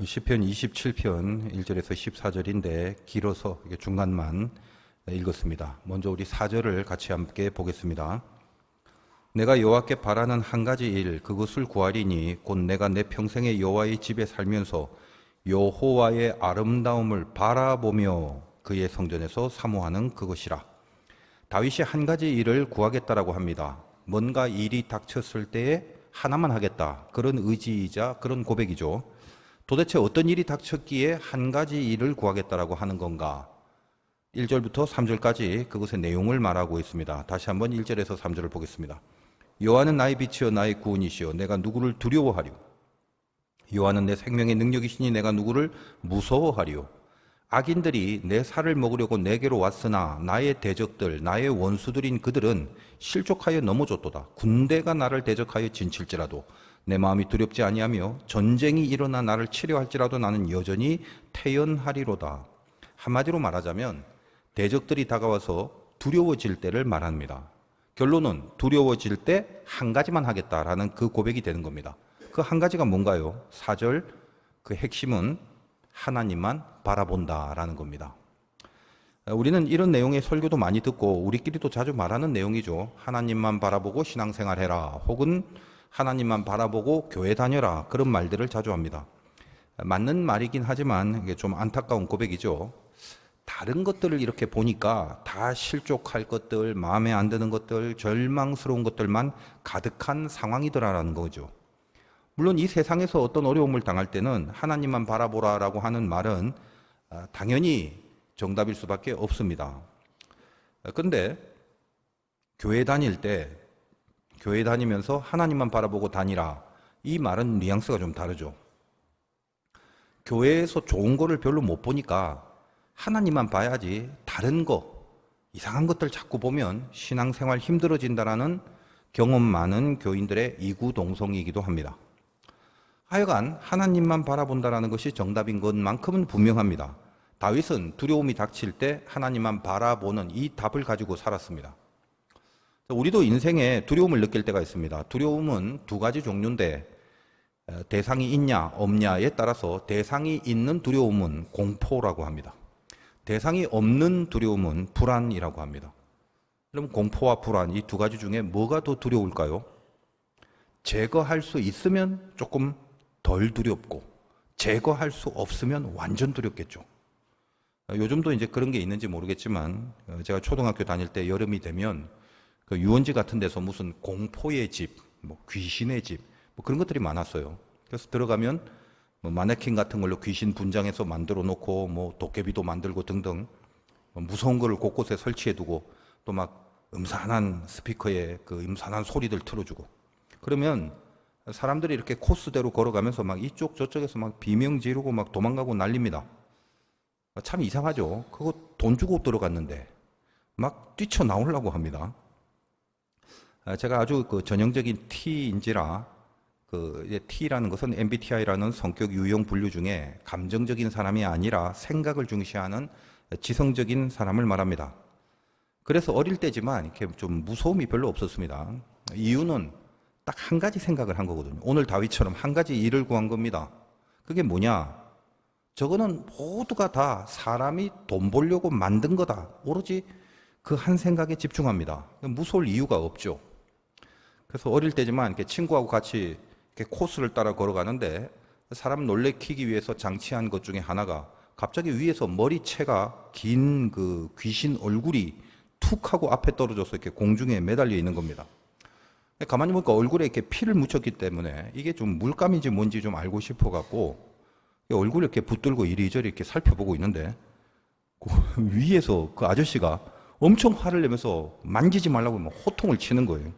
시편 27편 1절에서 14절인데 길어서 이게 중간만 읽었습니다. 먼저 우리 4절을 같이 함께 보겠습니다. 내가 여호와께 바라는 한 가지 일 그것을 구하리니 곧 내가 내 평생에 여호와의 집에 살면서 여호와의 아름다움을 바라보며 그의 성전에서 사모하는 그것이라. 다윗이 한 가지 일을 구하겠다라고 합니다. 뭔가 일이 닥쳤을 때에 하나만 하겠다. 그런 의지이자 그런 고백이죠. 도대체 어떤 일이 닥쳤기에 한 가지 일을 구하겠다라고 하는 건가? 1절부터 3절까지 그것의 내용을 말하고 있습니다. 다시 한번 1절에서 3절을 보겠습니다. 여호와는 나의 빛이요 나의 구원이시요 내가 누구를 두려워하리요. 여호와는 내 생명의 능력이시니 내가 누구를 무서워하리요. 악인들이 내 살을 먹으려고 내게로 왔으나 나의 대적들 나의 원수들인 그들은 실족하여 넘어졌도다. 군대가 나를 대적하여 진칠지라도 내 마음이 두렵지 아니하며 전쟁이 일어나 나를 치려할지라도 나는 여전히 태연하리로다. 한마디로 말하자면 대적들이 다가와서 두려워질 때를 말합니다. 결론은 두려워질 때 한 가지만 하겠다라는 그 고백이 되는 겁니다. 그 한 가지가 뭔가요? 4절 그 핵심은 하나님만 바라본다라는 겁니다. 우리는 이런 내용의 설교도 많이 듣고 우리끼리도 자주 말하는 내용이죠. 하나님만 바라보고 신앙생활해라 혹은 하나님만 바라보고 교회 다녀라 그런 말들을 자주 합니다. 맞는 말이긴 하지만 이게 좀 안타까운 고백이죠. 다른 것들을 이렇게 보니까 다 실족할 것들, 마음에 안 드는 것들, 절망스러운 것들만 가득한 상황이더라라는 거죠. 물론 이 세상에서 어떤 어려움을 당할 때는 하나님만 바라보라라고 하는 말은 당연히 정답일 수밖에 없습니다. 그런데 교회 다닐 때 교회 다니면서 하나님만 바라보고 다니라 이 말은 뉘앙스가 좀 다르죠. 교회에서 좋은 거를 별로 못 보니까 하나님만 봐야지 다른 거 이상한 것들 자꾸 보면 신앙생활 힘들어진다라는 경험 많은 교인들의 이구동성이기도 합니다. 하여간 하나님만 바라본다라는 것이 정답인 것만큼은 분명합니다. 다윗은 두려움이 닥칠 때 하나님만 바라보는 이 답을 가지고 살았습니다. 우리도 인생에 두려움을 느낄 때가 있습니다. 두려움은 두 가지 종류인데 대상이 있냐 없냐에 따라서 대상이 있는 두려움은 공포라고 합니다. 대상이 없는 두려움은 불안이라고 합니다. 그럼 공포와 불안 이 두 가지 중에 뭐가 더 두려울까요? 제거할 수 있으면 조금 덜 두렵고 제거할 수 없으면 완전 두렵겠죠. 요즘도 이제 그런 게 있는지 모르겠지만 제가 초등학교 다닐 때 여름이 되면 그 유원지 같은 데서 무슨 공포의 집, 뭐 귀신의 집, 뭐 그런 것들이 많았어요. 그래서 들어가면 뭐 마네킹 같은 걸로 귀신 분장해서 만들어 놓고 뭐 도깨비도 만들고 등등 무서운 거를 곳곳에 설치해 두고 또 막 음산한 스피커에 그 음산한 소리들 틀어주고 그러면 사람들이 이렇게 코스대로 걸어가면서 막 이쪽 저쪽에서 막 비명 지르고 막 도망가고 난립니다. 참 이상하죠. 그거 돈 주고 들어갔는데 막 뛰쳐나오려고 합니다. 제가 아주 그 전형적인 T인지라 그 T라는 것은 MBTI라는 성격 유형 분류 중에 감정적인 사람이 아니라 생각을 중시하는 지성적인 사람을 말합니다. 그래서 어릴 때지만 이렇게 좀 무서움이 별로 없었습니다. 이유는 딱 한 가지 생각을 한 거거든요. 오늘 다윗처럼 한 가지 일을 구한 겁니다. 그게 뭐냐? 저거는 모두가 다 사람이 돈 벌려고 만든 거다. 오로지 그 한 생각에 집중합니다. 무서울 이유가 없죠. 그래서 어릴 때지만 이렇게 친구하고 같이 이렇게 코스를 따라 걸어가는데 사람 놀래키기 위해서 장치한 것 중에 하나가 갑자기 위에서 머리채가 긴 그 귀신 얼굴이 툭 하고 앞에 떨어져서 이렇게 공중에 매달려 있는 겁니다. 가만히 보니까 얼굴에 이렇게 피를 묻혔기 때문에 이게 좀 물감인지 뭔지 좀 알고 싶어 갖고 얼굴을 이렇게 붙들고 이리저리 이렇게 살펴보고 있는데 그 위에서 그 아저씨가 엄청 화를 내면서 만지지 말라고 막 호통을 치는 거예요.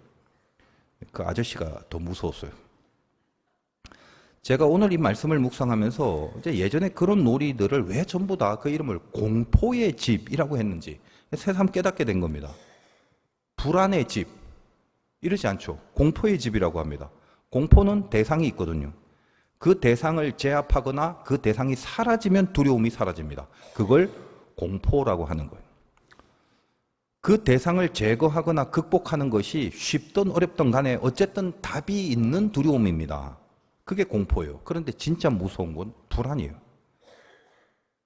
그 아저씨가 더 무서웠어요. 제가 오늘 이 말씀을 묵상하면서 이제 예전에 그런 놀이들을 왜 전부 다 그 이름을 공포의 집이라고 했는지 새삼 깨닫게 된 겁니다. 불안의 집 이러지 않죠. 공포의 집이라고 합니다. 공포는 대상이 있거든요. 그 대상을 제압하거나 그 대상이 사라지면 두려움이 사라집니다. 그걸 공포라고 하는 거예요. 그 대상을 제거하거나 극복하는 것이 쉽든 어렵든 간에 어쨌든 답이 있는 두려움입니다. 그게 공포예요. 그런데 진짜 무서운 건 불안이에요.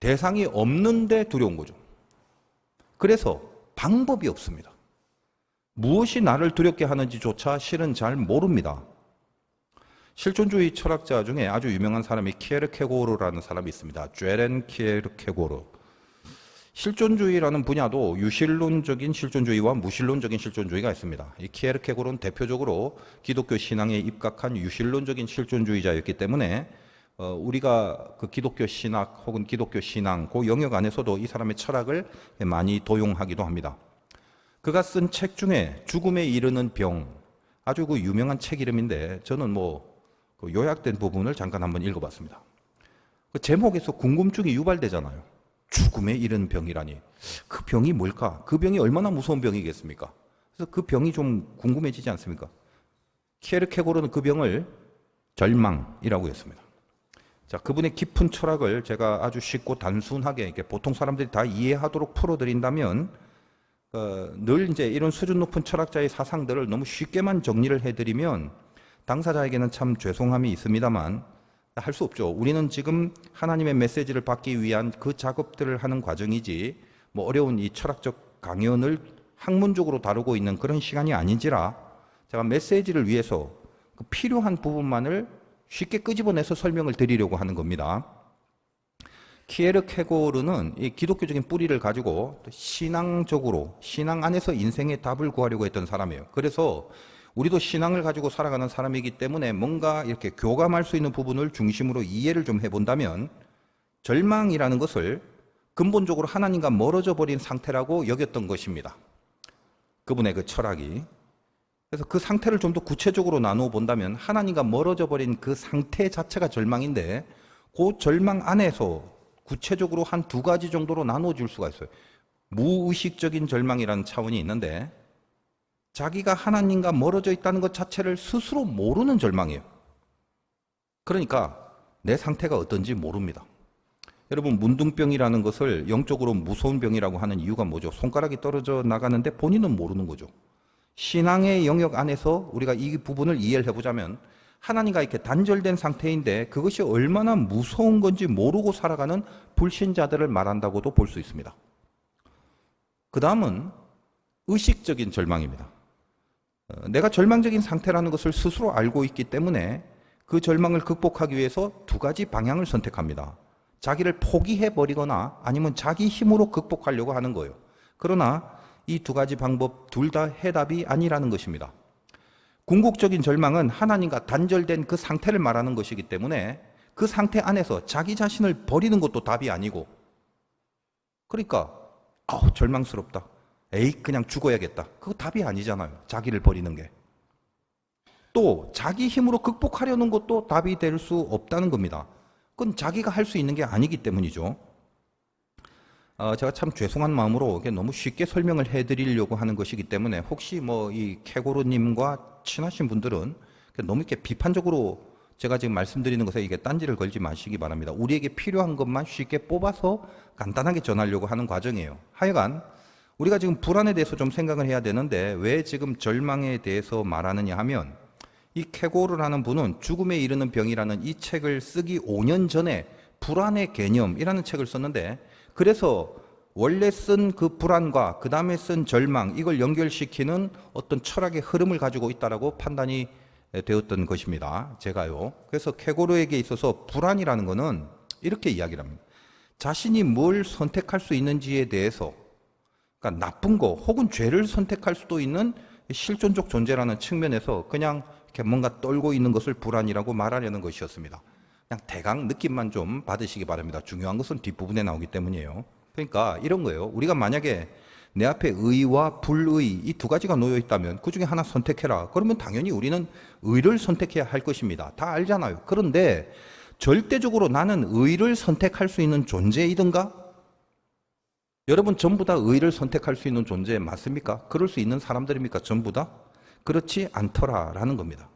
대상이 없는데 두려운 거죠. 그래서 방법이 없습니다. 무엇이 나를 두렵게 하는지조차 실은 잘 모릅니다. 실존주의 철학자 중에 아주 유명한 사람이 키에르케고르라는 사람이 있습니다. 죄렌 키에르케고르. 실존주의라는 분야도 유실론적인 실존주의와 무실론적인 실존주의가 있습니다. 이 키에르케고르는 대표적으로 기독교 신앙에 입각한 유실론적인 실존주의자였기 때문에 우리가 그 기독교 신학 혹은 기독교 신앙 그 영역 안에서도 이 사람의 철학을 많이 도용하기도 합니다. 그가 쓴 책 중에 죽음에 이르는 병, 아주 그 유명한 책 이름인데 저는 그 요약된 부분을 잠깐 한번 읽어봤습니다. 그 제목에서 궁금증이 유발되잖아요. 죽음에 이르는 병이라니. 그 병이 뭘까? 그 병이 얼마나 무서운 병이겠습니까? 그래서 그 병이 좀 궁금해지지 않습니까? 키에르케고르는 그 병을 절망이라고 했습니다. 자, 그분의 깊은 철학을 제가 아주 쉽고 단순하게 이렇게 보통 사람들이 다 이해하도록 풀어드린다면 늘 이제 이런 수준 높은 철학자의 사상들을 너무 쉽게만 정리를 해드리면 당사자에게는 참 죄송함이 있습니다만 할 수 없죠. 우리는 지금 하나님의 메시지를 받기 위한 그 작업들을 하는 과정이지 어려운 이 철학적 강연을 학문적으로 다루고 있는 그런 시간이 아닌지라 제가 메시지를 위해서 그 필요한 부분만을 쉽게 끄집어내서 설명을 드리려고 하는 겁니다. 키에르케고르는 이 기독교적인 뿌리를 가지고 신앙적으로 신앙 안에서 인생의 답을 구하려고 했던 사람이에요. 그래서 우리도 신앙을 가지고 살아가는 사람이기 때문에 뭔가 이렇게 교감할 수 있는 부분을 중심으로 이해를 좀 해본다면 절망이라는 것을 근본적으로 하나님과 멀어져 버린 상태라고 여겼던 것입니다. 그분의 그 철학이. 그래서 그 상태를 좀 더 구체적으로 나누어 본다면 하나님과 멀어져 버린 그 상태 자체가 절망인데 그 절망 안에서 구체적으로 한 두 가지 정도로 나누어 줄 수가 있어요. 무의식적인 절망이라는 차원이 있는데 자기가 하나님과 멀어져 있다는 것 자체를 스스로 모르는 절망이에요. 그러니까 내 상태가 어떤지 모릅니다. 여러분, 문둥병이라는 것을 영적으로 무서운 병이라고 하는 이유가 뭐죠? 손가락이 떨어져 나가는데 본인은 모르는 거죠. 신앙의 영역 안에서 우리가 이 부분을 이해를 해보자면 하나님과 이렇게 단절된 상태인데 그것이 얼마나 무서운 건지 모르고 살아가는 불신자들을 말한다고도 볼 수 있습니다. 그 다음은 의식적인 절망입니다. 내가 절망적인 상태라는 것을 스스로 알고 있기 때문에 그 절망을 극복하기 위해서 두 가지 방향을 선택합니다. 자기를 포기해버리거나 아니면 자기 힘으로 극복하려고 하는 거예요. 그러나 이 두 가지 방법 둘 다 해답이 아니라는 것입니다. 궁극적인 절망은 하나님과 단절된 그 상태를 말하는 것이기 때문에 그 상태 안에서 자기 자신을 버리는 것도 답이 아니고 그러니까 절망스럽다. 에이 그냥 죽어야겠다. 그거 답이 아니잖아요. 자기를 버리는 게. 또 자기 힘으로 극복하려는 것도 답이 될 수 없다는 겁니다. 그건 자기가 할 수 있는 게 아니기 때문이죠. 제가 참 죄송한 마음으로 너무 쉽게 설명을 해드리려고 하는 것이기 때문에 혹시 이 케고르님과 친하신 분들은 너무 이렇게 비판적으로 제가 지금 말씀드리는 것에 이게 딴지를 걸지 마시기 바랍니다. 우리에게 필요한 것만 쉽게 뽑아서 간단하게 전하려고 하는 과정이에요. 하여간 우리가 지금 불안에 대해서 좀 생각을 해야 되는데 왜 지금 절망에 대해서 말하느냐 하면 이 케고르라는 분은 죽음에 이르는 병이라는 이 책을 쓰기 5년 전에 불안의 개념이라는 책을 썼는데 그래서 원래 쓴 그 불안과 그 다음에 쓴 절망 이걸 연결시키는 어떤 철학의 흐름을 가지고 있다라고 판단이 되었던 것입니다. 제가요. 그래서 케고르에게 있어서 불안이라는 것은 이렇게 이야기를 합니다. 자신이 뭘 선택할 수 있는지에 대해서 그러니까 나쁜 거 혹은 죄를 선택할 수도 있는 실존적 존재라는 측면에서 그냥 이렇게 뭔가 떨고 있는 것을 불안이라고 말하려는 것이었습니다. 그냥 대강 느낌만 좀 받으시기 바랍니다. 중요한 것은 뒷부분에 나오기 때문이에요. 그러니까 이런 거예요. 우리가 만약에 내 앞에 의와 불의 이 두 가지가 놓여 있다면 그 중에 하나 선택해라. 그러면 당연히 우리는 의를 선택해야 할 것입니다. 다 알잖아요. 그런데 절대적으로 나는 의를 선택할 수 있는 존재이든가? 여러분 전부 다 의를 선택할 수 있는 존재 맞습니까? 그럴 수 있는 사람들입니까? 전부 다? 그렇지 않더라라는 겁니다.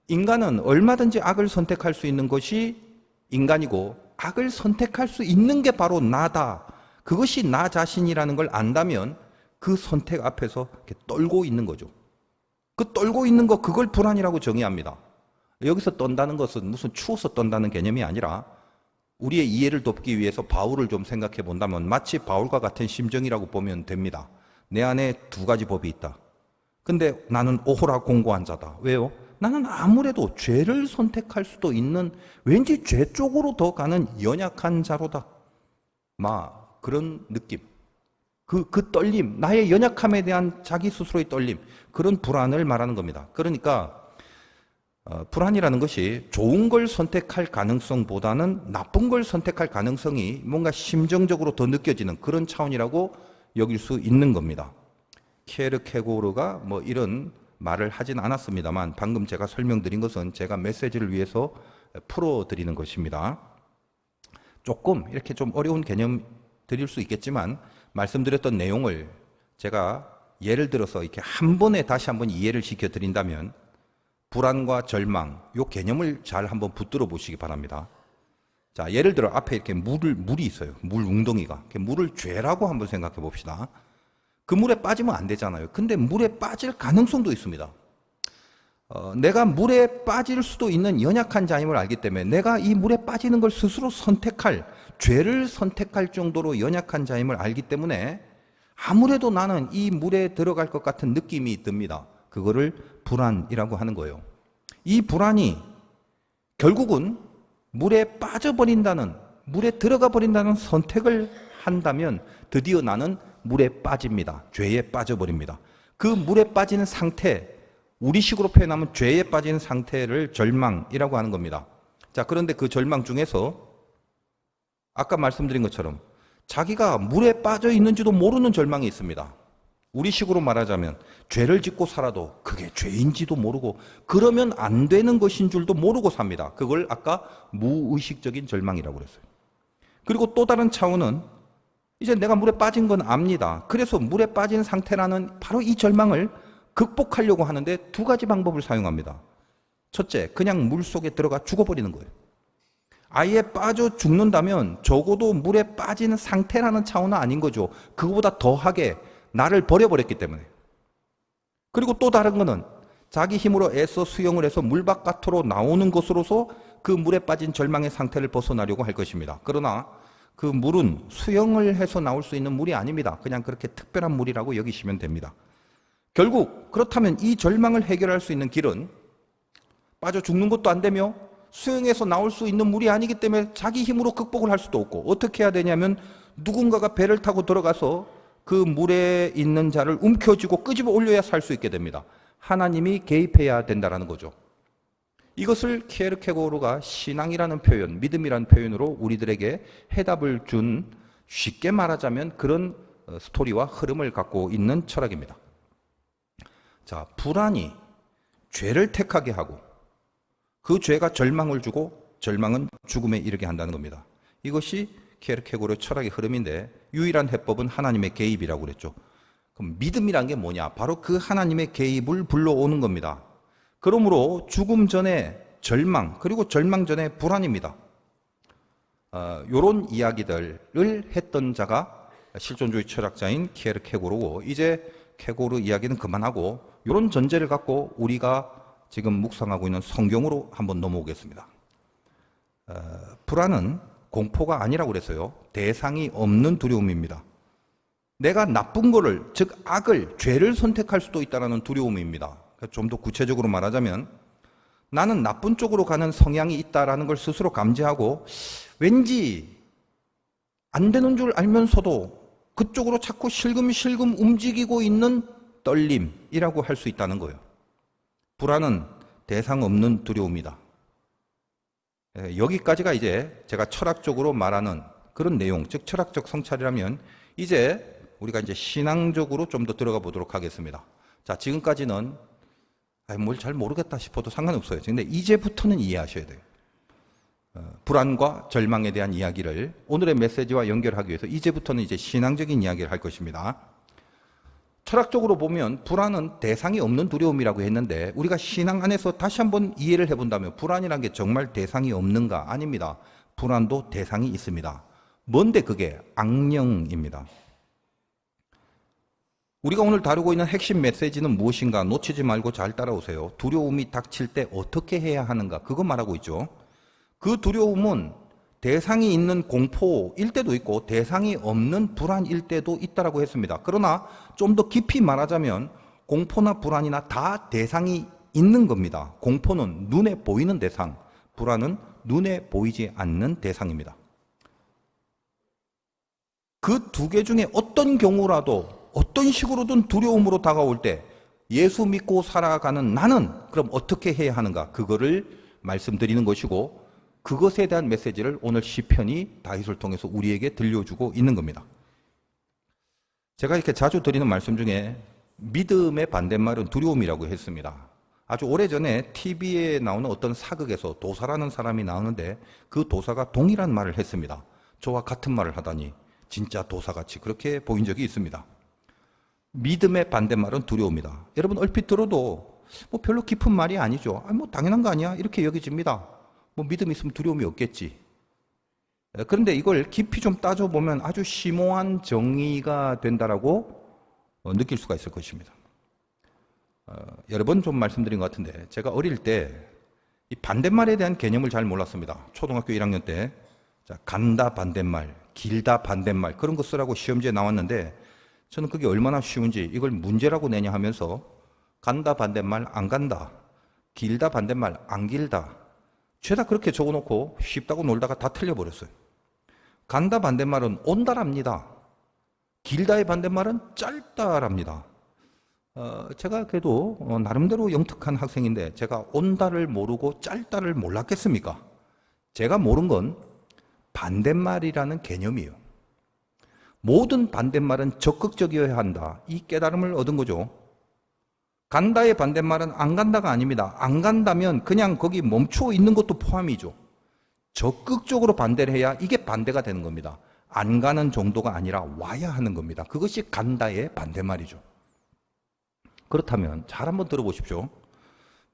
인간은 얼마든지 악을 선택할 수 있는 것이 인간이고 악을 선택할 수 있는 게 바로 나다. 그것이 나 자신이라는 걸 안다면 그 선택 앞에서 이렇게 떨고 있는 거죠. 그 떨고 있는 거 그걸 불안이라고 정의합니다. 여기서 떤다는 것은 무슨 추워서 떤다는 개념이 아니라 우리의 이해를 돕기 위해서 바울을 좀 생각해 본다면 마치 바울과 같은 심정이라고 보면 됩니다. 내 안에 두 가지 법이 있다. 근데 나는 오호라 공고한 자다. 왜요? 나는 아무래도 죄를 선택할 수도 있는 왠지 죄 쪽으로 더 가는 연약한 자로다. 그런 느낌. 그 떨림, 나의 연약함에 대한 자기 스스로의 떨림, 그런 불안을 말하는 겁니다. 그러니까 불안이라는 것이 좋은 걸 선택할 가능성보다는 나쁜 걸 선택할 가능성이 뭔가 심정적으로 더 느껴지는 그런 차원이라고 여길 수 있는 겁니다. 키에르케고르가 이런 말을 하진 않았습니다만 방금 제가 설명드린 것은 제가 메시지를 위해서 풀어드리는 것입니다. 조금 이렇게 좀 어려운 개념 드릴 수 있겠지만 말씀드렸던 내용을 제가 예를 들어서 이렇게 한 번에 다시 한번 이해를 시켜드린다면 불안과 절망, 요 개념을 잘 한번 붙들어 보시기 바랍니다. 자, 예를 들어 앞에 이렇게 물이 있어요. 물 웅덩이가. 물을 죄라고 한번 생각해 봅시다. 그 물에 빠지면 안 되잖아요. 근데 물에 빠질 가능성도 있습니다. 내가 물에 빠질 수도 있는 연약한 자임을 알기 때문에 내가 이 물에 빠지는 걸 스스로 선택할, 죄를 선택할 정도로 연약한 자임을 알기 때문에 아무래도 나는 이 물에 들어갈 것 같은 느낌이 듭니다. 그거를 불안이라고 하는 거예요. 이 불안이 결국은 물에 빠져버린다는, 물에 들어가 버린다는 선택을 한다면 드디어 나는 물에 빠집니다. 죄에 빠져버립니다. 그 물에 빠지는 상태, 우리식으로 표현하면 죄에 빠지는 상태를 절망이라고 하는 겁니다. 자, 그런데 그 절망 중에서 아까 말씀드린 것처럼 자기가 물에 빠져 있는지도 모르는 절망이 있습니다. 우리식으로 말하자면 죄를 짓고 살아도 그게 죄인지도 모르고 그러면 안 되는 것인 줄도 모르고 삽니다. 그걸 아까 무의식적인 절망이라고 그랬어요. 그리고 또 다른 차원은 이제 내가 물에 빠진 건 압니다. 그래서 물에 빠진 상태라는 바로 이 절망을 극복하려고 하는데 두 가지 방법을 사용합니다. 첫째, 그냥 물 속에 들어가 죽어버리는 거예요. 아예 빠져 죽는다면 적어도 물에 빠지는 상태라는 차원은 아닌 거죠. 그거보다 더하게 나를 버려버렸기 때문에. 그리고 또 다른 거는 자기 힘으로 애써 수영을 해서 물 바깥으로 나오는 것으로서 그 물에 빠진 절망의 상태를 벗어나려고 할 것입니다. 그러나 그 물은 수영을 해서 나올 수 있는 물이 아닙니다. 그냥 그렇게 특별한 물이라고 여기시면 됩니다. 결국 그렇다면 이 절망을 해결할 수 있는 길은 빠져 죽는 것도 안 되며 수영해서 나올 수 있는 물이 아니기 때문에 자기 힘으로 극복을 할 수도 없고 어떻게 해야 되냐면 누군가가 배를 타고 들어가서 그 물에 있는 자를 움켜쥐고 끄집어 올려야 살 수 있게 됩니다. 하나님이 개입해야 된다는 거죠. 이것을 키에르케고르가 신앙이라는 표현, 믿음이라는 표현으로 우리들에게 해답을 준, 쉽게 말하자면 그런 스토리와 흐름을 갖고 있는 철학입니다. 자, 불안이 죄를 택하게 하고 그 죄가 절망을 주고 절망은 죽음에 이르게 한다는 겁니다. 이것이 키에르케고르 철학의 흐름인데 유일한 해법은 하나님의 개입이라고 그랬죠. 그럼 믿음이란 게 뭐냐? 바로 그 하나님의 개입을 불러오는 겁니다. 그러므로 죽음 전에 절망, 그리고 절망 전에 불안입니다. 이런 이야기들을 했던 자가 실존주의 철학자인 키에르케고르고 이제 케고르 이야기는 그만하고 이런 전제를 갖고 우리가 지금 묵상하고 있는 성경으로 한번 넘어오겠습니다. 불안은 공포가 아니라고 그랬어요. 대상이 없는 두려움입니다. 내가 나쁜 거를, 즉 악을, 죄를 선택할 수도 있다는 두려움입니다. 좀 더 구체적으로 말하자면 나는 나쁜 쪽으로 가는 성향이 있다는 걸 스스로 감지하고 왠지 안 되는 줄 알면서도 그쪽으로 자꾸 실금실금 움직이고 있는 떨림이라고 할 수 있다는 거예요. 불안은 대상 없는 두려움이다. 여기까지가 이제 제가 철학적으로 말하는 그런 내용, 즉 철학적 성찰이라면 이제 우리가 이제 신앙적으로 좀 더 들어가 보도록 하겠습니다. 자, 지금까지는 뭘 잘 모르겠다 싶어도 상관없어요. 근데 이제부터는 이해하셔야 돼요. 불안과 절망에 대한 이야기를 오늘의 메시지와 연결하기 위해서 이제부터는 이제 신앙적인 이야기를 할 것입니다. 철학적으로 보면 불안은 대상이 없는 두려움이라고 했는데 우리가 신앙 안에서 다시 한번 이해를 해본다면 불안이라는 게 정말 대상이 없는가? 아닙니다. 불안도 대상이 있습니다. 뭔데 그게? 악령입니다. 우리가 오늘 다루고 있는 핵심 메시지는 무엇인가? 놓치지 말고 잘 따라오세요. 두려움이 닥칠 때 어떻게 해야 하는가? 그거 말하고 있죠. 그 두려움은 대상이 있는 공포일 때도 있고 대상이 없는 불안일 때도 있다라고 했습니다. 그러나 좀 더 깊이 말하자면 공포나 불안이나 다 대상이 있는 겁니다. 공포는 눈에 보이는 대상, 불안은 눈에 보이지 않는 대상입니다. 그 두 개 중에 어떤 경우라도 어떤 식으로든 두려움으로 다가올 때 예수 믿고 살아가는 나는 그럼 어떻게 해야 하는가? 그거를 말씀드리는 것이고 그것에 대한 메시지를 오늘 시편이 다윗을 통해서 우리에게 들려주고 있는 겁니다. 제가 이렇게 자주 드리는 말씀 중에 믿음의 반대말은 두려움이라고 했습니다. 아주 오래전에 TV에 나오는 어떤 사극에서 도사라는 사람이 나오는데 그 도사가 동일한 말을 했습니다. 저와 같은 말을 하다니 진짜 도사같이 그렇게 보인 적이 있습니다. 믿음의 반대말은 두려움이다. 여러분 얼핏 들어도 뭐 별로 깊은 말이 아니죠. 뭐 당연한 거 아니야? 이렇게 여겨집니다. 뭐 믿음이 있으면 두려움이 없겠지. 그런데 이걸 깊이 좀 따져보면 아주 심오한 정의가 된다라고 느낄 수가 있을 것입니다. 여러 번 좀 말씀드린 것 같은데 제가 어릴 때 이 반대말에 대한 개념을 잘 몰랐습니다. 초등학교 1학년 때 간다 반대말, 길다 반대말 그런 거 쓰라고 시험지에 나왔는데 저는 그게 얼마나 쉬운지 이걸 문제라고 내냐 하면서 간다 반대말 안 간다, 길다 반대말 안 길다 죄다 그렇게 적어놓고 쉽다고 놀다가 다 틀려버렸어요. 간다 반대말은 온다랍니다. 길다의 반대말은 짧다랍니다. 제가 그래도 나름대로 영특한 학생인데 제가 온다를 모르고 짧다를 몰랐겠습니까? 제가 모른 건 반대말이라는 개념이에요. 모든 반대말은 적극적이어야 한다. 이 깨달음을 얻은 거죠. 간다의 반대말은 안 간다가 아닙니다. 안 간다면 그냥 거기 멈춰 있는 것도 포함이죠. 적극적으로 반대를 해야 이게 반대가 되는 겁니다. 안 가는 정도가 아니라 와야 하는 겁니다. 그것이 간다의 반대말이죠. 그렇다면 잘 한번 들어보십시오.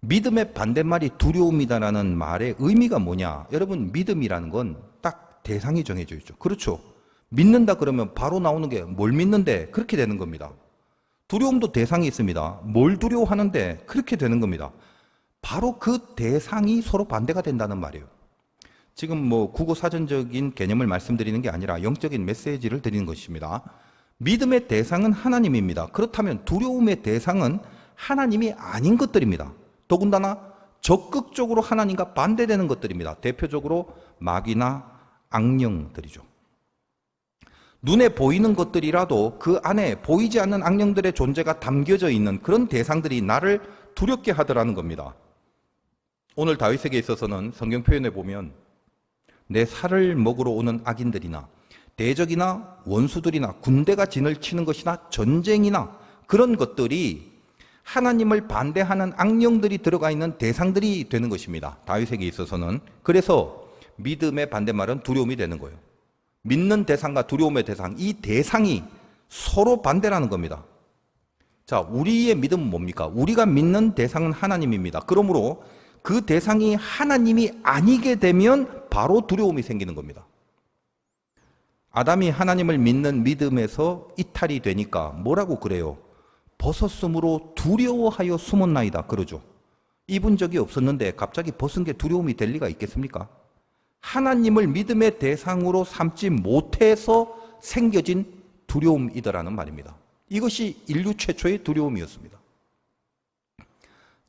믿음의 반대말이 두려움이다라는 말의 의미가 뭐냐? 여러분 믿음이라는 건 딱 대상이 정해져 있죠. 그렇죠. 믿는다 그러면 바로 나오는 게 뭘 믿는데 그렇게 되는 겁니다. 두려움도 대상이 있습니다. 뭘 두려워하는데 그렇게 되는 겁니다. 바로 그 대상이 서로 반대가 된다는 말이에요. 지금 뭐 국어사전적인 개념을 말씀드리는 게 아니라 영적인 메시지를 드리는 것입니다. 믿음의 대상은 하나님입니다. 그렇다면 두려움의 대상은 하나님이 아닌 것들입니다. 더군다나 적극적으로 하나님과 반대되는 것들입니다. 대표적으로 마귀나 악령들이죠. 눈에 보이는 것들이라도 그 안에 보이지 않는 악령들의 존재가 담겨져 있는 그런 대상들이 나를 두렵게 하더라는 겁니다. 오늘 다윗에게 있어서는 성경 표현에 보면 내 살을 먹으러 오는 악인들이나 대적이나 원수들이나 군대가 진을 치는 것이나 전쟁이나 그런 것들이 하나님을 반대하는 악령들이 들어가 있는 대상들이 되는 것입니다. 다윗에게 있어서는. 그래서 믿음의 반대말은 두려움이 되는 거예요. 믿는 대상과 두려움의 대상, 이 대상이 서로 반대라는 겁니다. 자, 우리의 믿음은 뭡니까? 우리가 믿는 대상은 하나님입니다. 그러므로 그 대상이 하나님이 아니게 되면 바로 두려움이 생기는 겁니다. 아담이 하나님을 믿는 믿음에서 이탈이 되니까 뭐라고 그래요? 벗었으므로 두려워하여 숨었나이다 그러죠. 입은 적이 없었는데 갑자기 벗은 게 두려움이 될 리가 있겠습니까? 하나님을 믿음의 대상으로 삼지 못해서 생겨진 두려움이더라는 말입니다. 이것이 인류 최초의 두려움이었습니다.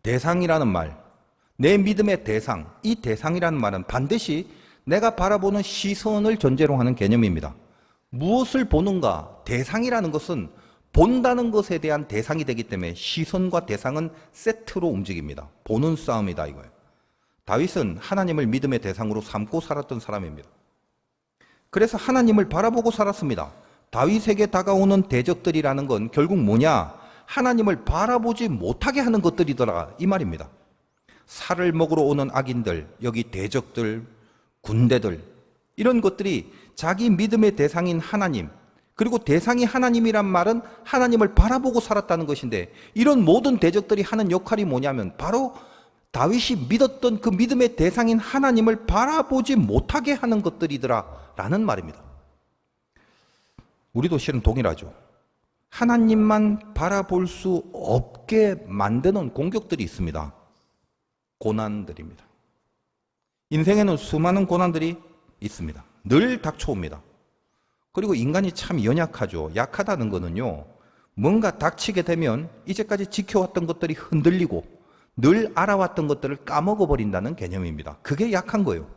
대상이라는 말, 내 믿음의 대상, 이 대상이라는 말은 반드시 내가 바라보는 시선을 전제로 하는 개념입니다. 무엇을 보는가? 대상이라는 것은 본다는 것에 대한 대상이 되기 때문에 시선과 대상은 세트로 움직입니다. 보는 싸움이다 이거예요. 다윗은 하나님을 믿음의 대상으로 삼고 살았던 사람입니다. 그래서 하나님을 바라보고 살았습니다. 다윗에게 다가오는 대적들이라는 건 결국 뭐냐? 하나님을 바라보지 못하게 하는 것들이더라 이 말입니다. 살을 먹으러 오는 악인들, 여기 대적들, 군대들 이런 것들이 자기 믿음의 대상인 하나님, 그리고 대상이 하나님이란 말은 하나님을 바라보고 살았다는 것인데 이런 모든 대적들이 하는 역할이 뭐냐면 바로 다윗이 믿었던 그 믿음의 대상인 하나님을 바라보지 못하게 하는 것들이더라 라는 말입니다. 우리도 실은 동일하죠. 하나님만 바라볼 수 없게 만드는 공격들이 있습니다. 고난들입니다. 인생에는 수많은 고난들이 있습니다. 늘 닥쳐옵니다. 그리고 인간이 참 연약하죠. 약하다는 거는요, 뭔가 닥치게 되면 이제까지 지켜왔던 것들이 흔들리고 늘 알아왔던 것들을 까먹어버린다는 개념입니다. 그게 약한 거예요.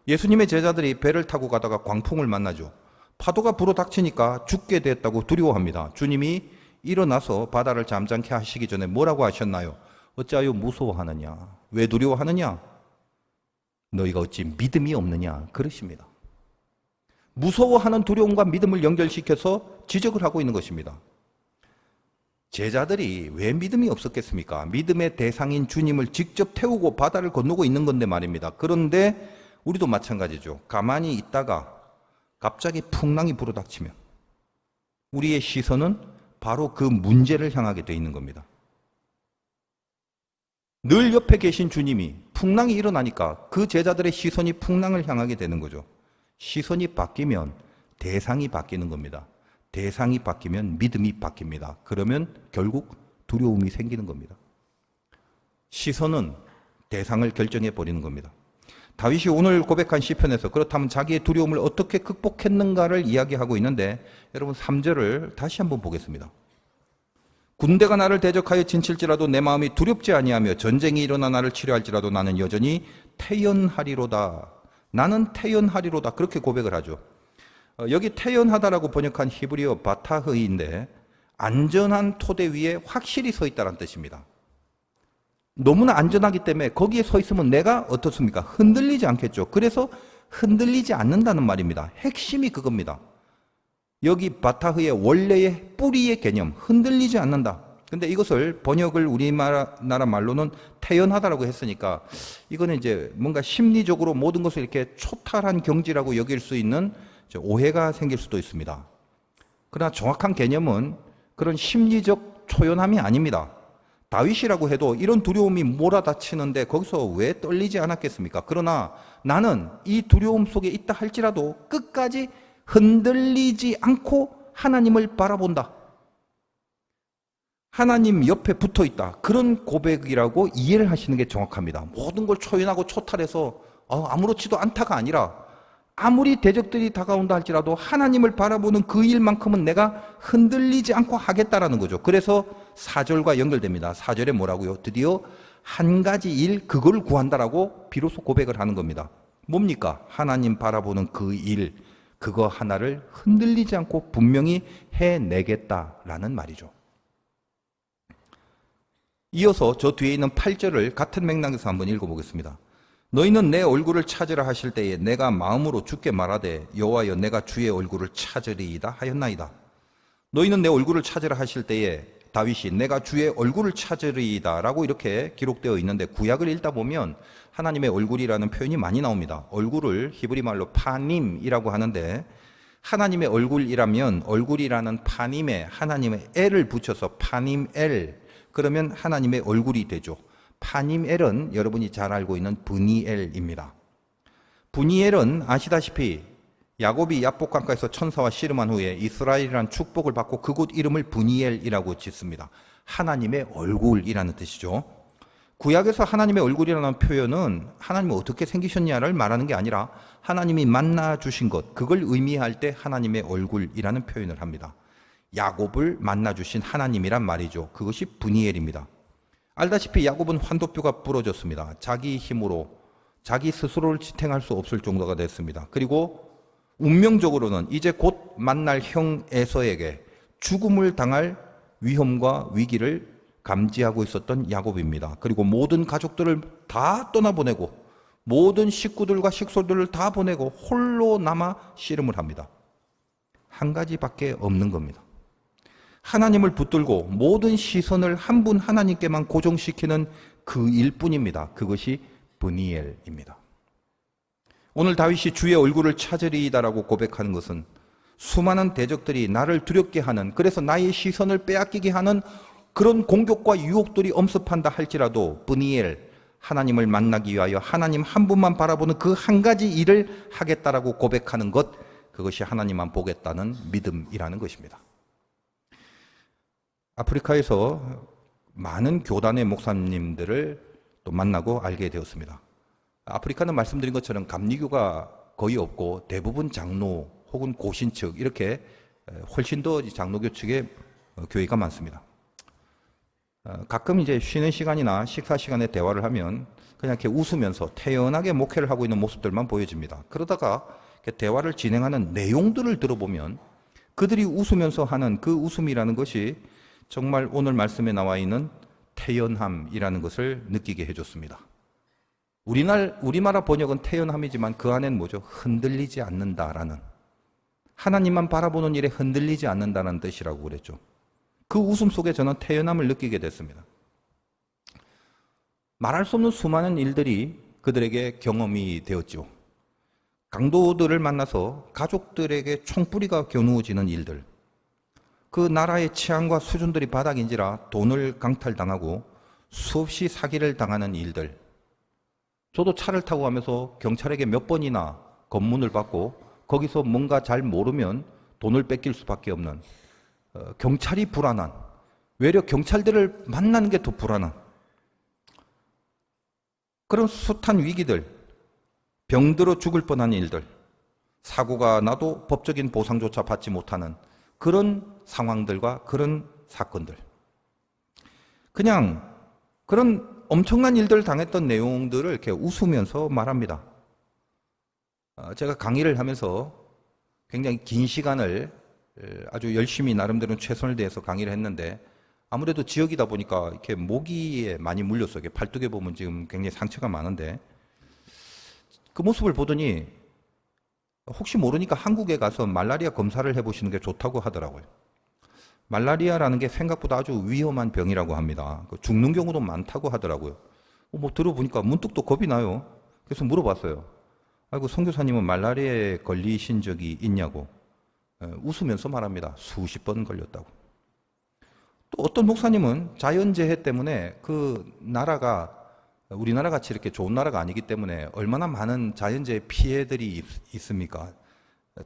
예수님의 제자들이 배를 타고 가다가 광풍을 만나죠. 파도가 불어닥치니까 죽게 됐다고 두려워합니다. 주님이 일어나서 바다를 잠잠케 하시기 전에 뭐라고 하셨나요? 어찌하여 무서워하느냐? 왜 두려워하느냐? 너희가 어찌 믿음이 없느냐? 그러십니다. 무서워하는 두려움과 믿음을 연결시켜서 지적을 하고 있는 것입니다. 제자들이 왜 믿음이 없었겠습니까? 믿음의 대상인 주님을 직접 태우고 바다를 건너고 있는 건데 말입니다. 그런데 우리도 마찬가지죠. 가만히 있다가 갑자기 풍랑이 불어닥치면 우리의 시선은 바로 그 문제를 향하게 돼 있는 겁니다. 늘 옆에 계신 주님이 풍랑이 일어나니까 그 제자들의 시선이 풍랑을 향하게 되는 거죠. 시선이 바뀌면 대상이 바뀌는 겁니다. 대상이 바뀌면 믿음이 바뀝니다. 그러면 결국 두려움이 생기는 겁니다. 시선은 대상을 결정해 버리는 겁니다. 다윗이 오늘 고백한 시편에서 그렇다면 자기의 두려움을 어떻게 극복했는가를 이야기하고 있는데, 여러분 3절을 다시 한번 보겠습니다. 군대가 나를 대적하여 진칠지라도 내 마음이 두렵지 아니하며 전쟁이 일어나 나를 치료할지라도 나는 여전히 태연하리로다. 나는 태연하리로다. 그렇게 고백을 하죠. 여기 태연하다라고 번역한 히브리어 바타흐인데 안전한 토대 위에 확실히 서 있다는 뜻입니다. 너무나 안전하기 때문에 거기에 서 있으면 내가 어떻습니까? 흔들리지 않겠죠. 그래서 흔들리지 않는다는 말입니다. 핵심이 그겁니다. 여기 바타흐의 원래의 뿌리의 개념, 흔들리지 않는다. 근데 이것을 번역을 우리나라 말로는 태연하다라고 했으니까 이거는 이제 뭔가 심리적으로 모든 것을 이렇게 초탈한 경지라고 여길 수 있는 오해가 생길 수도 있습니다. 그러나 정확한 개념은 그런 심리적 초연함이 아닙니다. 다윗이라고 해도 이런 두려움이 몰아닥치는데 거기서 왜 떨리지 않았겠습니까? 그러나 나는 이 두려움 속에 있다 할지라도 끝까지 흔들리지 않고 하나님을 바라본다. 하나님 옆에 붙어 있다. 그런 고백이라고 이해를 하시는 게 정확합니다. 모든 걸 초연하고 초탈해서 아무렇지도 않다가 아니라 아무리 대적들이 다가온다 할지라도 하나님을 바라보는 그 일만큼은 내가 흔들리지 않고 하겠다라는 거죠. 그래서 4절과 연결됩니다. 4절에 뭐라고요? 드디어 한 가지 일, 그걸 구한다라고 비로소 고백을 하는 겁니다. 뭡니까? 하나님 바라보는 그 일, 그거 하나를 흔들리지 않고 분명히 해내겠다라는 말이죠. 이어서 저 뒤에 있는 8절을 같은 맥락에서 한번 읽어보겠습니다. 너희는 내 얼굴을 찾으라 하실 때에 내가 마음으로 주께 말하되 여호와여 내가 주의 얼굴을 찾으리이다 하였나이다. 너희는 내 얼굴을 찾으라 하실 때에 다윗이 내가 주의 얼굴을 찾으리이다 라고 이렇게 기록되어 있는데, 구약을 읽다 보면 하나님의 얼굴이라는 표현이 많이 나옵니다. 얼굴을 히브리 말로 파님이라고 하는데, 하나님의 얼굴이라면 얼굴이라는 파님에 하나님의 엘을 붙여서 파님엘, 그러면 하나님의 얼굴이 되죠. 파님엘은 여러분이 잘 알고 있는 브니엘입니다. 브니엘은 아시다시피 야곱이 야복강가에서 천사와 씨름한 후에 이스라엘이라는 축복을 받고 그곳 이름을 브니엘이라고 짓습니다. 하나님의 얼굴이라는 뜻이죠. 구약에서 하나님의 얼굴이라는 표현은 하나님이 어떻게 생기셨냐를 말하는 게 아니라 하나님이 만나 주신 것, 그걸 의미할 때 하나님의 얼굴이라는 표현을 합니다. 야곱을 만나 주신 하나님이란 말이죠. 그것이 브니엘입니다. 알다시피 야곱은 환도뼈가 부러졌습니다. 자기 힘으로 자기 스스로를 지탱할 수 없을 정도가 됐습니다. 그리고 운명적으로는 이제 곧 만날 형 에서에게 죽음을 당할 위험과 위기를 감지하고 있었던 야곱입니다. 그리고 모든 가족들을 다 떠나보내고 모든 식구들과 식솔들을 다 보내고 홀로 남아 씨름을 합니다. 한 가지밖에 없는 겁니다. 하나님을 붙들고 모든 시선을 한 분 하나님께만 고정시키는 그 일뿐입니다. 그것이 브니엘입니다. 오늘 다윗이 주의 얼굴을 찾으리이다라고 고백하는 것은 수많은 대적들이 나를 두렵게 하는, 그래서 나의 시선을 빼앗기게 하는 그런 공격과 유혹들이 엄습한다 할지라도 브니엘, 하나님을 만나기 위하여 하나님 한 분만 바라보는 그 한 가지 일을 하겠다라고 고백하는 것, 그것이 하나님만 보겠다는 믿음이라는 것입니다. 아프리카에서 많은 교단의 목사님들을 또 만나고 알게 되었습니다. 아프리카는 말씀드린 것처럼 감리교가 거의 없고 대부분 장로 혹은 고신 측 이렇게 훨씬 더 장로교 측의 교회가 많습니다. 가끔 이제 쉬는 시간이나 식사 시간에 대화를 하면 그냥 이렇게 웃으면서 태연하게 목회를 하고 있는 모습들만 보여집니다. 그러다가 이렇게 대화를 진행하는 내용들을 들어보면 그들이 웃으면서 하는 그 웃음이라는 것이 정말 오늘 말씀에 나와 있는 태연함이라는 것을 느끼게 해줬습니다. 우리나라 번역은 태연함이지만 그 안에는 뭐죠? 흔들리지 않는다라는, 하나님만 바라보는 일에 흔들리지 않는다는 뜻이라고 그랬죠. 그 웃음 속에 저는 태연함을 느끼게 됐습니다. 말할 수 없는 수많은 일들이 그들에게 경험이 되었죠. 강도들을 만나서 가족들에게 총뿌리가 겨누어지는 일들, 그 나라의 치안과 수준들이 바닥인지라 돈을 강탈당하고 수없이 사기를 당하는 일들, 저도 차를 타고 가면서 경찰에게 몇 번이나 검문을 받고 거기서 뭔가 잘 모르면 돈을 뺏길 수밖에 없는, 경찰이 불안한, 외려 경찰들을 만나는 게 더 불안한 그런 숱한 위기들, 병들어 죽을 뻔한 일들, 사고가 나도 법적인 보상조차 받지 못하는 그런 상황들과 그런 사건들, 그냥 그런 엄청난 일들을 당했던 내용들을 이렇게 웃으면서 말합니다. 제가 강의를 하면서 굉장히 긴 시간을 아주 열심히 나름대로 최선을 다해서 강의를 했는데, 아무래도 지역이다 보니까 이렇게 모기에 많이 물렸어요. 팔뚝에 보면 지금 굉장히 상처가 많은데, 그 모습을 보더니 혹시 모르니까 한국에 가서 말라리아 검사를 해보시는 게 좋다고 하더라고요. 말라리아라는 게 생각보다 아주 위험한 병이라고 합니다. 죽는 경우도 많다고 하더라고요. 뭐 들어보니까 문득 또 겁이 나요. 그래서 물어봤어요. 아이고, 선교사님은 말라리아에 걸리신 적이 있냐고. 웃으면서 말합니다. 수십 번 걸렸다고. 또 어떤 목사님은 자연재해 때문에 그 나라가 우리나라 같이 이렇게 좋은 나라가 아니기 때문에 얼마나 많은 자연재해 피해들이 있습니까?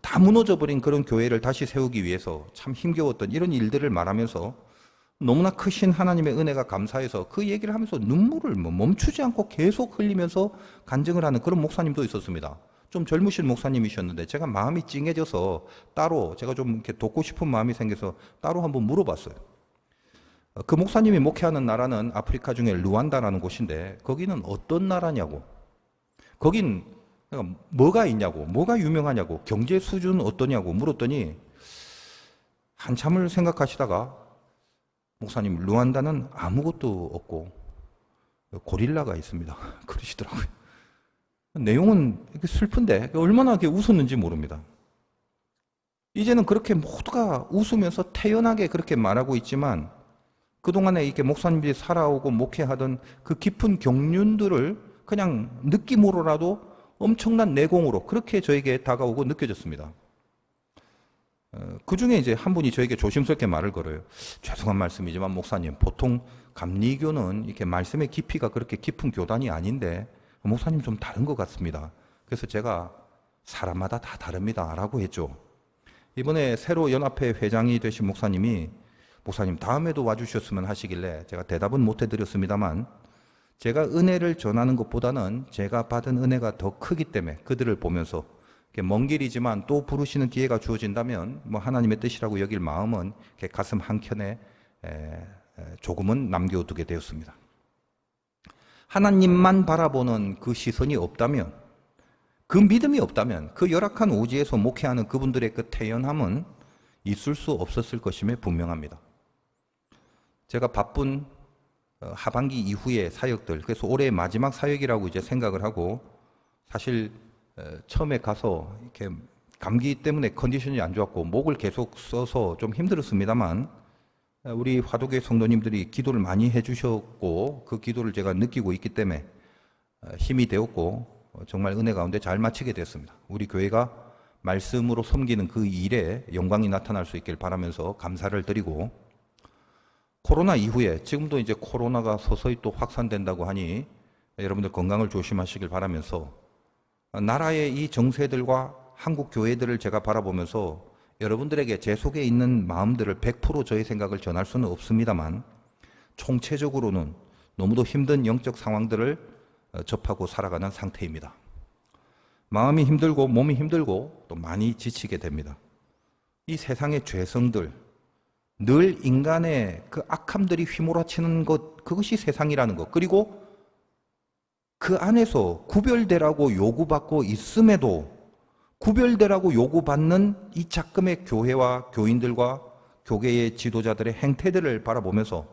다 무너져버린 그런 교회를 다시 세우기 위해서 참 힘겨웠던 이런 일들을 말하면서 너무나 크신 하나님의 은혜가 감사해서 그 얘기를 하면서 눈물을 멈추지 않고 계속 흘리면서 간증을 하는 그런 목사님도 있었습니다. 좀 젊으신 목사님이셨는데 제가 마음이 찡해져서 따로 제가 좀 이렇게 돕고 싶은 마음이 생겨서 따로 한번 물어봤어요. 그 목사님이 목회하는 나라는 아프리카 중에 루안다라는 곳인데 거기는 어떤 나라냐고, 거긴 뭐가 있냐고, 뭐가 유명하냐고, 경제 수준은 어떠냐고 물었더니 한참을 생각하시다가 목사님, 루안다는 아무것도 없고 고릴라가 있습니다. 그러시더라고요. 내용은 이렇게 슬픈데 얼마나 이렇게 웃었는지 모릅니다. 이제는 그렇게 모두가 웃으면서 태연하게 그렇게 말하고 있지만 그동안에 이렇게 목사님들이 살아오고 목회하던 그 깊은 경륜들을 그냥 느낌으로라도 엄청난 내공으로 그렇게 저에게 다가오고 느껴졌습니다. 그 중에 이제 한 분이 저에게 조심스럽게 말을 걸어요. 죄송한 말씀이지만 목사님, 보통 감리교는 이렇게 말씀의 깊이가 그렇게 깊은 교단이 아닌데 목사님 좀 다른 것 같습니다. 그래서 제가 사람마다 다 다릅니다 라고 했죠. 이번에 새로 연합회 회장이 되신 목사님이 목사님 다음에도 와주셨으면 하시길래 제가 대답은 못 해드렸습니다만, 제가 은혜를 전하는 것보다는 제가 받은 은혜가 더 크기 때문에 그들을 보면서 먼 길이지만 또 부르시는 기회가 주어진다면 뭐 하나님의 뜻이라고 여길 마음은 가슴 한켠에 조금은 남겨두게 되었습니다. 하나님만 바라보는 그 시선이 없다면, 그 믿음이 없다면 그 열악한 오지에서 목회하는 그분들의 그 태연함은 있을 수 없었을 것임에 분명합니다. 제가 바쁜 하반기 이후의 사역들, 그래서 올해의 마지막 사역이라고 이제 생각을 하고, 사실 처음에 가서 이렇게 감기 때문에 컨디션이 안 좋았고 목을 계속 써서 좀 힘들었습니다만, 우리 화도교회 성도님들이 기도를 많이 해주셨고 그 기도를 제가 느끼고 있기 때문에 힘이 되었고 정말 은혜 가운데 잘 마치게 됐습니다. 우리 교회가 말씀으로 섬기는 그 일에 영광이 나타날 수 있길 바라면서 감사를 드리고, 코로나 이후에 지금도 이제 코로나가 서서히 또 확산된다고 하니 여러분들 건강을 조심하시길 바라면서, 나라의 이 정세들과 한국 교회들을 제가 바라보면서 여러분들에게 제 속에 있는 마음들을 100% 저의 생각을 전할 수는 없습니다만, 총체적으로는 너무도 힘든 영적 상황들을 접하고 살아가는 상태입니다. 마음이 힘들고 몸이 힘들고 또 많이 지치게 됩니다. 이 세상의 죄성들, 늘 인간의 그 악함들이 휘몰아치는 것, 그것이 세상이라는 것. 그리고 그 안에서 구별되라고 요구받고 있음에도 구별되라고 요구받는 이 작금의 교회와 교인들과 교계의 지도자들의 행태들을 바라보면서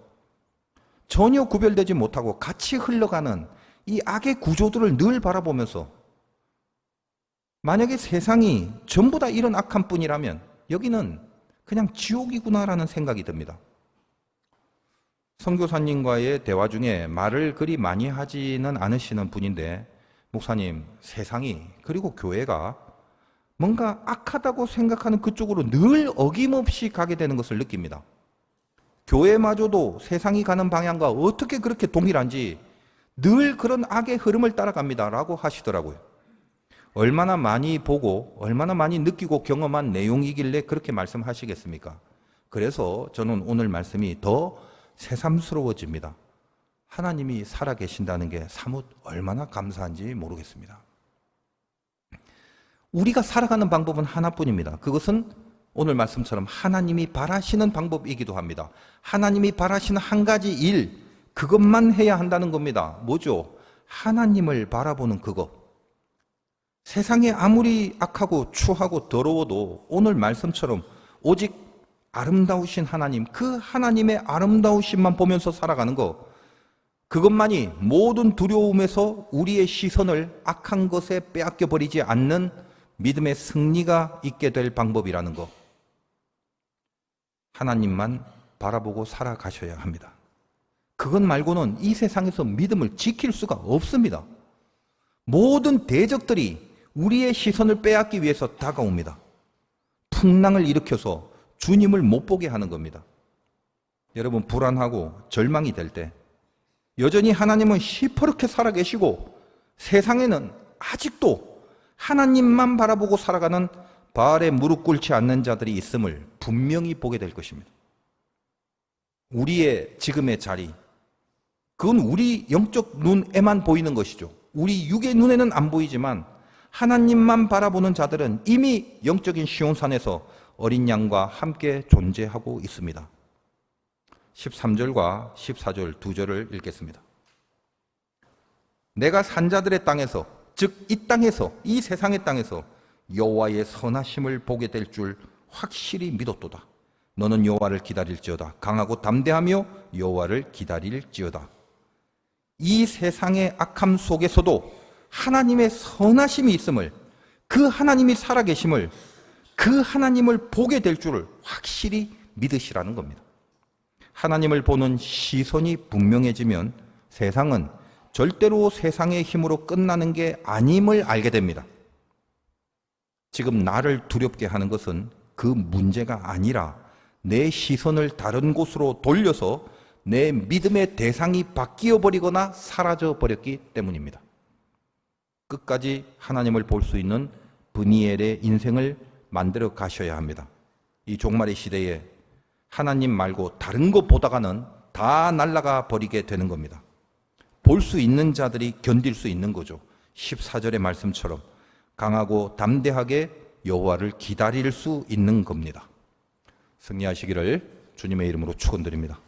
전혀 구별되지 못하고 같이 흘러가는 이 악의 구조들을 늘 바라보면서 만약에 세상이 전부 다 이런 악한 뿐이라면 여기는 그냥 지옥이구나라는 생각이 듭니다. 선교사님과의 대화 중에 말을 그리 많이 하지는 않으시는 분인데, 목사님, 세상이 그리고 교회가 뭔가 악하다고 생각하는 그쪽으로 늘 어김없이 가게 되는 것을 느낍니다. 교회마저도 세상이 가는 방향과 어떻게 그렇게 동일한지 늘 그런 악의 흐름을 따라갑니다 라고 하시더라고요. 얼마나 많이 보고 얼마나 많이 느끼고 경험한 내용이길래 그렇게 말씀하시겠습니까? 그래서 저는 오늘 말씀이 더 새삼스러워집니다. 하나님이 살아계신다는 게 사뭇 얼마나 감사한지 모르겠습니다. 우리가 살아가는 방법은 하나뿐입니다. 그것은 오늘 말씀처럼 하나님이 바라시는 방법이기도 합니다. 하나님이 바라시는 한 가지 일, 그것만 해야 한다는 겁니다. 뭐죠? 하나님을 바라보는 그것. 세상이 아무리 악하고 추하고 더러워도 오늘 말씀처럼 오직 아름다우신 하나님, 그 하나님의 아름다우심만 보면서 살아가는 것, 그것만이 모든 두려움에서 우리의 시선을 악한 것에 빼앗겨 버리지 않는 믿음의 승리가 있게 될 방법이라는 것. 하나님만 바라보고 살아가셔야 합니다. 그것 말고는 이 세상에서 믿음을 지킬 수가 없습니다. 모든 대적들이 우리의 시선을 빼앗기 위해서 다가옵니다. 풍랑을 일으켜서 주님을 못 보게 하는 겁니다. 여러분, 불안하고 절망이 될 때 여전히 하나님은 시퍼렇게 살아계시고 세상에는 아직도 하나님만 바라보고 살아가는 바알에 무릎 꿇지 않는 자들이 있음을 분명히 보게 될 것입니다. 우리의 지금의 자리, 그건 우리 영적 눈에만 보이는 것이죠. 우리 육의 눈에는 안 보이지만 하나님만 바라보는 자들은 이미 영적인 시온산에서 어린 양과 함께 존재하고 있습니다. 13절과 14절 두 절을 읽겠습니다. 내가 산자들의 땅에서, 즉 이 땅에서, 이 세상의 땅에서 여호와의 선하심을 보게 될 줄 확실히 믿었도다. 너는 여호와를 기다릴지어다. 강하고 담대하며 여호와를 기다릴지어다. 이 세상의 악함 속에서도 하나님의 선하심이 있음을, 그 하나님이 살아계심을, 그 하나님을 보게 될 줄을 확실히 믿으시라는 겁니다. 하나님을 보는 시선이 분명해지면 세상은 절대로 세상의 힘으로 끝나는 게 아님을 알게 됩니다. 지금 나를 두렵게 하는 것은 그 문제가 아니라 내 시선을 다른 곳으로 돌려서 내 믿음의 대상이 바뀌어 버리거나 사라져 버렸기 때문입니다. 끝까지 하나님을 볼 수 있는 브니엘의 인생을 만들어 가셔야 합니다. 이 종말의 시대에 하나님 말고 다른 거 보다가는 다 날아가 버리게 되는 겁니다. 볼 수 있는 자들이 견딜 수 있는 거죠. 14절의 말씀처럼 강하고 담대하게 여호와를 기다릴 수 있는 겁니다. 승리하시기를 주님의 이름으로 축원드립니다.